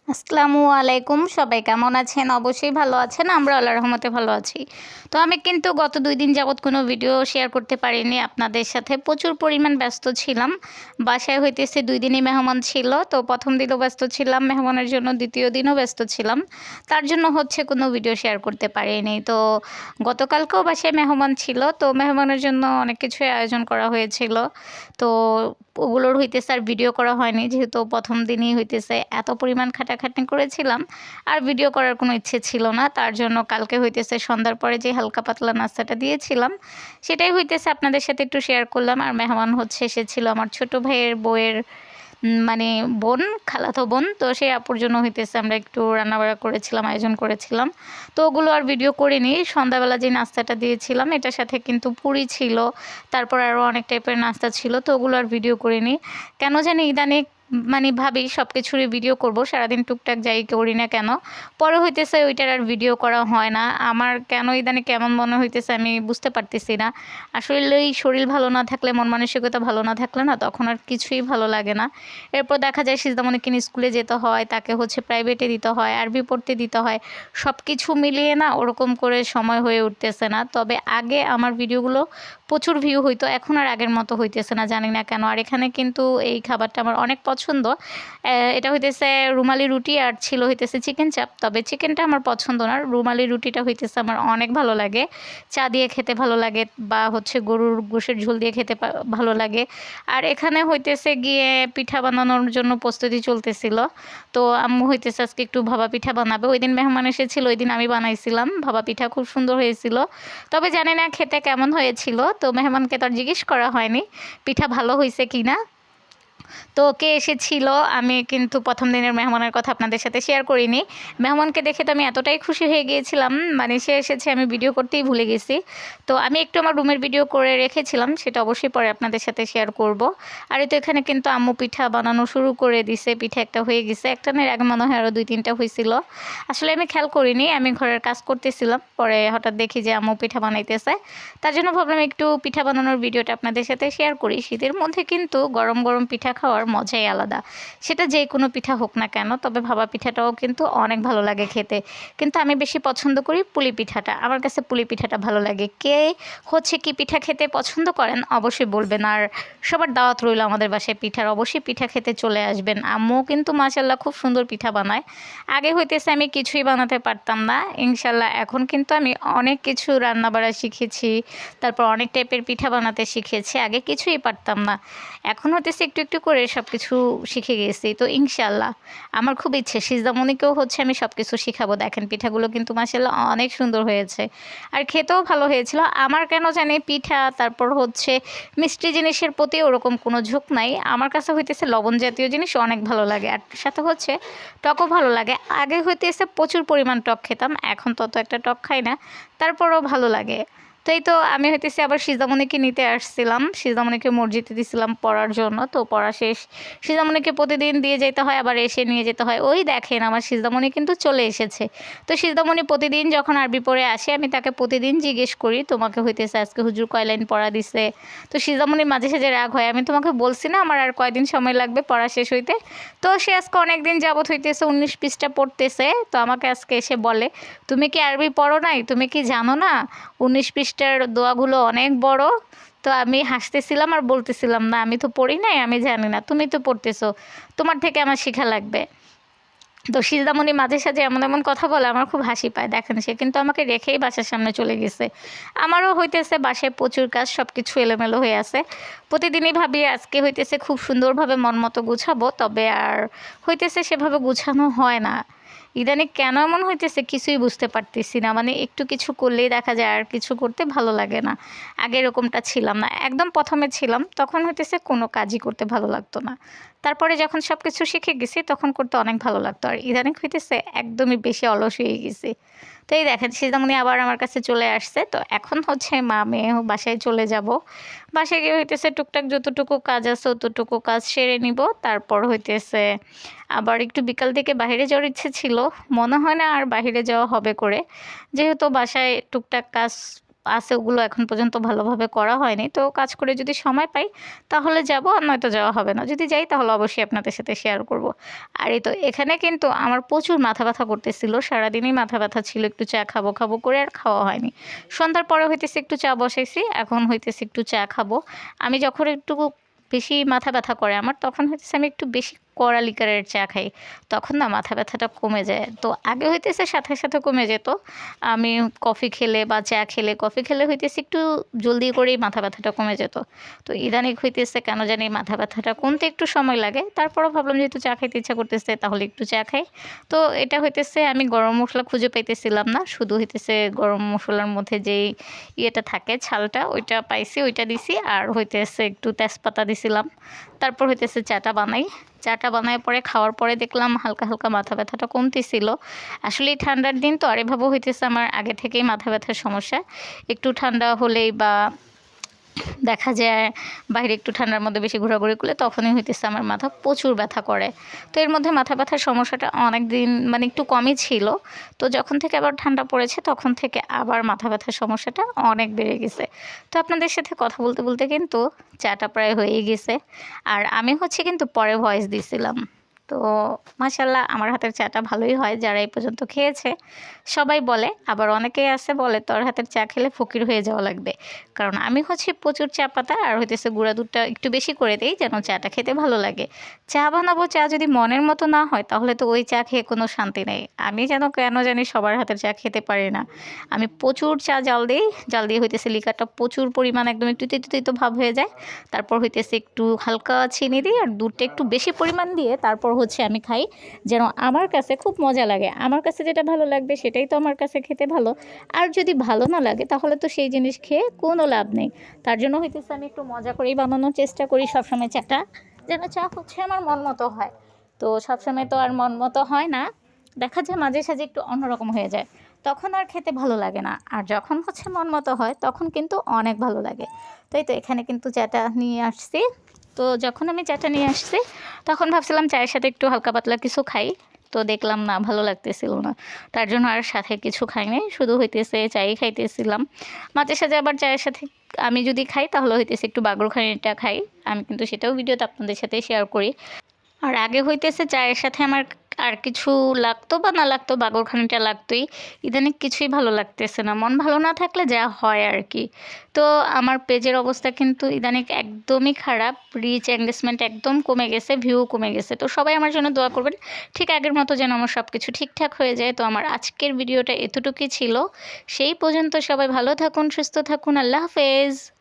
আসসালামু আলাইকুম, সবাই কেমন আছেন? অবশ্যই ভালো আছেন, আমরা আল্লাহর রহমতে ভালো আছি। তো আমি কিন্তু গত ২ দিন যাবৎ কোনো ভিডিও শেয়ার করতে পারিনি আপনাদের সাথে। প্রচুর পরিমাণ ব্যস্ত ছিলাম। বাসায় হইতেছে ২ দিনই মেহমান ছিল। তো ১ম দিনও ব্যস্ত ছিলাম মেহমানের জন্য, ২য় দিনও ব্যস্ত ছিলাম। তার জন্য হচ্ছে কোনো ভিডিও শেয়ার করতে পারিনি। তো গতকালকেও বাসায় মেহমান ছিল। তো মেহমানের জন্য অনেক কিছুই আয়োজন করা হয়েছিল। তো ওগুলোর হইতেছে আর ভিডিও করা হয়নি, যেহেতু ১ম দিনই হইতেছে এত পরিমাণ খাটাখাটনি করেছিলাম আর ভিডিও করার কোনো ইচ্ছে ছিল না। তার জন্য কালকে হইতেছে সন্ধ্যার পরে যে হালকা পাতলা নাস্তাটা দিয়েছিলাম সেটাই হইতেছে আপনাদের সাথে একটু শেয়ার করলাম। আর মেহমান হচ্ছে এসেছিল আমার ছোট ভাইয়ের বউয়ের মানে বোন, খালাতো বোন। তো সেই আপুর জন্য হইতেছে আমরা একটু রান্নাবাড়া করেছিলাম, আয়োজন করেছিলাম। তো ওগুলো আর ভিডিও করিনি। সন্ধ্যাবেলা যে নাস্তাটা দিয়েছিলাম এটার সাথে কিন্তু পুরি ছিল, তারপর আরও অনেক টাইপের নাস্তা ছিল। তো ওগুলো আর ভিডিও করিনি। কেন জানি ইদানিং মানে ভাবি সব কিছুরই ভিডিও করব, সারাদিন টুকটাক যাই করি না কেন, পরে হইতেছে ওইটার আর ভিডিও করা হয় না। আমার কেন ইদানিং কেমন মনে হইতেছে আমি বুঝতে পারতেছি না। আসলে এই শরীর ভালো না থাকলে, মন মানসিকতা ভালো না থাকলে না, তখন আর কিছুই ভালো লাগে না। এরপর দেখা যায় সিজদামণিকে নিয়ে স্কুলে যেতে হয়, তাকে হচ্ছে প্রাইভেটে দিতে হয়, আরবি পড়তে দিতে হয়। সব কিছু মিলিয়ে না ওরকম করে সময় হয়ে উঠতেছে না। তবে আগে আমার ভিডিওগুলো প্রচুর ভিউ হইতো, এখন আর আগের মতো হইতেছে না, জানি না কেন। আর এখানে কিন্তু এই খাবারটা আমার অনেক পছন্দ। এটা হইতেছে রুমালি রুটি আর ছিল হইতেছে চিকেন চাপ। তবে চিকেনটা আমার পছন্দ না, রুমালি রুটিটা হইতেছে আমার অনেক ভালো লাগে। চা দিয়ে খেতে ভালো লাগে বা হচ্ছে গরুর গোশের ঝোল দিয়ে খেতে ভালো লাগে। আর এখানে হইতেছে গিয়ে পিঠা বানানোর জন্য প্রস্তুতি চলতেছিল। তো আম্মু হইতেছে আজকে একটু ভাপা পিঠা বানাবে। ওই দিন মেহমান এসেছিল, ওই দিন আমি বানাইছিলাম ভাপা পিঠা, খুব সুন্দর হয়েছিল। তবে জানি না খেতে কেমন হয়েছিল, তো মেহমানকে তো আর জিজ্ঞেস করা হয়নি পিঠা ভালো হয়েছে কি না। তো কে এসেছিল, আমি কিন্তু ১ম দিনের মেহমানের কথা আপনাদের সাথে শেয়ার করিনি। মেহমানকে দেখে তো আমি এতটাই খুশি হয়ে গিয়েছিলাম, মানে সে এসেছে আমি ভিডিও করতেই ভুলে গেছি। তো আমি একটু আমার রুমের ভিডিও করে রেখেছিলাম, সেটা অবশ্যই পরে আপনাদের সাথে শেয়ার করব। আর এই তো এখানে কিন্তু আম্মু পিঠা বানানো শুরু করে দিছে। পিঠা একটা হয়ে গেছে, একটা না, আগে মনে হয় আরও ২-৩টা হয়েছিল। আসলে আমি খেয়াল করিনি, আমি ঘরের কাজ করতেছিলাম, পরে হঠাৎ দেখি যে আম্মু পিঠা বানাইতেছে। তার জন্য ভাবলাম একটু পিঠা বানানোর ভিডিওটা আপনাদের সাথে শেয়ার করি। শীতের মধ্যে কিন্তু গরম গরম পিঠা খাওয়ার মজাই আলাদা, সেটা যে কোনো পিঠা হোক না কেন। তবে ভাপা পিঠাটাও কিন্তু অনেক ভালো লাগে খেতে, কিন্তু আমি বেশি পছন্দ করি পুলি পিঠাটা। আমার কাছে পুলি পিঠাটা ভালো লাগে। কে হচ্ছে কি পিঠা খেতে পছন্দ করেন অবশ্যই বলবেন। আর সবার দাওয়াত রইল আমাদের বাসায় পিঠার, অবশ্যই পিঠা খেতে চলে আসবেন। আম্মু কিন্তু মাশাল্লাহ খুব সুন্দর পিঠা বানায়। আগে হইতেছে আমি কিছুই বানাতে পারতাম না, ইনশাল্লাহ এখন কিন্তু আমি অনেক কিছু রান্না বাড়া শিখেছি, তারপর অনেক টাইপের পিঠা বানাতে শিখেছি। আগে কিছুই পারতাম না, এখন হতেছে একটু একটু করে সব কিছু শিখে গেছি। তো ইনশাল্লাহ আমার খুব ইচ্ছে সিজদামণিকেও হচ্ছে আমি সব কিছু শিখাবো। দেখেন পিঠাগুলো কিন্তু মাশাল্লাহ অনেক সুন্দর হয়েছে, আর খেতেও ভালো হয়েছিল। আমার কেন জানি পিঠা তারপর হচ্ছে মিষ্টি জিনিসের প্রতি ওরকম কোনো ঝোঁক নাই। আমার কাছে হইতেছে লবণ জাতীয় জিনিস অনেক ভালো লাগে, আর সাথে হচ্ছে টকও ভালো লাগে। আগে হইতেছে প্রচুর পরিমাণ টক খেতাম, এখন তত একটা টক খাই না, তারপরেও ভালো লাগে। তো এই তো আমি হইতেছি আবার সিজদামণিকে নিতে আসছিলাম, সিজদামণিকে মসজিদে দিছিলাম পড়ার জন্য। তো পড়া শেষ, সিজদামণিকে প্রতিদিন দিয়ে যেতে হয়, আবার এসে নিয়ে যেতে হয়। ওই দেখেন আমার সিজদামণি কিন্তু চলে এসেছে। তো সিজদামণি প্রতিদিন যখন আরবি পড়ে আসে আমি তাকে প্রতিদিন জিজ্ঞেস করি, তোমাকে হইতেছে আজকে হুজুর কয় লাইন পড়া দিছে? তো সিজদামণির মাঝে সাঝে রাগ হয়, আমি তোমাকে বলছি না আমার আর কয়দিন সময় লাগবে পড়া শেষ হইতে। তো সে আজকে অনেক দিন যাবত হইতেছে ১৯ পৃষ্ঠা পড়তেছে। তো আমাকে আজকে এসে বলে, তুমি কি আরবি পড়ো নাই? তুমি কি জানো না ১৯ পৃষ্ঠার দোয়াগুলো অনেক বড়? তো আমি হাসতেছিলাম আর বলতেছিলাম, না আমি তো পড়ি নাই, আমি জানি না, তুমি তো পড়তেছো, তোমার থেকে আমার শেখা লাগবে। তো সিজদামণি মাঝে সাঝে এমন এমন কথা বলে আমার খুব হাসি পায়। দেখেন সে কিন্তু আমাকে রেখেই বাসার সামনে চলে গেছে। আমারও হইতেছে বাসায় প্রচুর কাজ, সব কিছু এলোমেলো হয়ে আছে। প্রতিদিনই ভাবি আজকে হইতেছে খুব সুন্দরভাবে মন মতো গুছাবো, তবে আর হইতেছে সেভাবে গুছানো হয় না। ইদানিং কেন এমন হইতেছে কিছুই বুঝতে পারতেছি না, মানে একটু কিছু করলেই দেখা যায় আর কিছু করতে ভালো লাগে না। আগে এরকমটা ছিলাম না, একদম প্রথমে ছিলাম তখন হইতেছে কোনো কাজই করতে ভালো লাগতো না। তারপরে যখন সব কিছু শিখে গেছি তখন করতে অনেক ভালো লাগতো। আর ইদানিং হইতেছে একদমই বেশি অলস হয়ে গেছি। তো এই দেখেন সিজদামণি আবার আমার কাছে চলে আসছে। তো এখন হচ্ছে মা মেয়ে বাসায় চলে যাব। বাসায় গিয়ে হইতেছে টুকটাক যতটুকু কাজ আছে ততটুকু কাজ সেরে নিব। তারপর হইতেছে আবার একটু বিকাল থেকে বাইরে যাওয়ার ইচ্ছে ছিল, মনে হয় না আর বাইরে যাওয়া হবে করে, যেহেতু বাসায় টুকটাক কাজ আছে ওগুলো এখন পর্যন্ত ভালোভাবে করা হয়নি। তো কাজ করে যদি সময় পাই তাহলে যাব, আর নয়তো যাওয়া হবে না। যদি যাই তাহলে অবশ্যই আপনাদের সাথে শেয়ার করব। আর এই তো এখানে কিন্তু আমার প্রচুর মাথা ব্যথা করতেছিল, সারাদিনই মাথা ব্যথা ছিল। একটু চা খাবো খাবো করে আর খাওয়া হয়নি। সন্ধ্যার পরে হইতেছে একটু চা বসাইছি, এখন হইতেছে একটু চা খাবো। আমি যখন একটু বেশি মাথা ব্যথা করে আমার, তখন হইতেছে আমি একটু বেশি কড়া লিকারের চা খাই, তখন না মাথা ব্যথাটা কমে যায়। তো আগে হইতেছে সাথে সাথে কমে যেত, আমি কফি খেলে বা চা খেলে, কফি খেলে হইতেছে একটু জলদি করেই মাথা ব্যথাটা কমে যেত। তো ইদানিং হইতেছে কেন জানি মাথা ব্যথাটা কমতে একটু সময় লাগে। তারপরও ভাবলাম যেহেতু চা খাইতে ইচ্ছা করতেছে তাহলে একটু চা খাই। তো এটা হইতেছে আমি গরম মশলা খুঁজে পাইতেছিলাম না, শুধু হইতেছে গরম মশলার মধ্যে যেই ইয়েটা থাকে ছালটা, ওইটা পাইছি, ওইটা দিছি। আর হইতেছে একটু তেজপাতা দিছিলাম। তারপর হইতেছে চাটা বানাই। চাটা বানায় পরে খাওয়ার পরে দেখলাম হালকা হালকা মাথা ব্যথাটা কমতেছিল। আসলে এই ঠান্ডার দিন তো, আর এভাবে হইতেছে আমার আগে থেকেই মাথা ব্যথার সমস্যা। একটু ঠান্ডা হলেই বা দেখা যায় বাইরে একটু ঠান্ডার মধ্যে বেশি ঘোরাঘুরি করলে তখনই হইতেছে আমার মাথা প্রচুর ব্যথা করে। তো এর মধ্যে মাথা ব্যথার সমস্যাটা অনেক দিন মানে একটু কমই ছিল। তো যখন থেকে আবার ঠান্ডা পড়েছে তখন থেকে আবার মাথা ব্যথার সমস্যাটা অনেক বেড়ে গেছে। তো আপনাদের সাথে কথা বলতে বলতে কিন্তু চাটা প্রায় হয়েই গেছে। আর আমি হচ্ছে কিন্তু পরে ভয়েস দিছিলাম। তো মাশাল্লাহ আমার হাতের চাটা ভালোই হয়, যারা এই পর্যন্ত খেয়েছে সবাই বলে। আবার অনেকেই আছে বলে তোর হাতের চা খেলে ফকির হয়ে যাওয়া লাগবে। কারণ আমি হচ্ছে প্রচুর চা পাতা আর হইতেছে গুঁড়া দুধটা একটু বেশি করে দিই যেন চাটা খেতে ভালো লাগে। চা বানাবো, চা যদি মনের মতো না হয় তাহলে তো ওই চা খেয়ে কোনো শান্তি নেই। আমি যেন কেন জানি সবার হাতের চা খেতে পারি না। আমি প্রচুর চা জাল দিই, জাল দিয়ে হইতেছে লিকারটা প্রচুর পরিমাণ একদম একটু তিতো তিতো ভাব হয়ে যায়। তারপর হইতেছে একটু হালকা চিনি দিই আর দুধটা একটু বেশি পরিমাণ দিয়ে তারপর হচ্ছে আমি খাই, যেন আমার কাছে খুব মজা লাগে। আমার কাছে যেটা ভালো লাগবে সেটাই তো আমার কাছে খেতে ভালো। আর যদি ভালো না লাগে তাহলে তো সেই জিনিস খেয়ে কোনো লাভ নেই। তার জন্য হইতেছে আমি একটু মজা করেই বানানোর চেষ্টা করি সবসময় চাটা, যেন চা হচ্ছে আমার মন মতো হয়। তো সবসময় তো আর মন মতো হয় না, দেখা যায় মাঝে সাঝে একটু অন্যরকম হয়ে যায়, তখন আর খেতে ভালো লাগে না। আর যখন হচ্ছে মন মতো হয় তখন কিন্তু অনেক ভালো লাগে। তাই তো এখানে কিন্তু চাটা নিয়ে আসছি। তো যখন আমি চাটা নিয়ে আসছি তখন ভাবছিলাম চায়ের সাথে একটু হালকা পাতলা কিছু খাই। তো দেখলাম না, ভালো লাগতেছিল না। তার জন্য আর সাথে কিছু খাইনি, শুধু হইতেছে চাই খাইতেছিলাম। মাঝে সাঝে আবার চায়ের সাথে আমি যদি খাই তাহলে হইতেছে একটু বাগরখানিটা খাই। আমি কিন্তু সেটাও ভিডিওতে আপনাদের সাথে শেয়ার করি। আর আগে হইতেছে চায়ের সাথে আমার আর কিছু লাগতো বা না লাগতো, বাগরখানিটা লাগতোই। ইদানিং কিছুই ভালো লাগতেছে না, মন ভালো না থাকলে যা হয় আর কি। তো আমার পেজের অবস্থা কিন্তু ইদানিং একদমই খারাপ, রিচ এঙ্গেজমেন্ট একদম কমে গেছে, ভিউ কমে গেছে। তো সবাই আমার জন্য দোয়া করবেন, ঠিক আগের মতো যেন আমার সব কিছু ঠিকঠাক হয়ে যায়। তো আমার আজকের ভিডিওটা এতটুকুই ছিল। সেই পর্যন্ত সবাই ভালো থাকুন, সুস্থ থাকুন, আল্লাহ হাফেজ।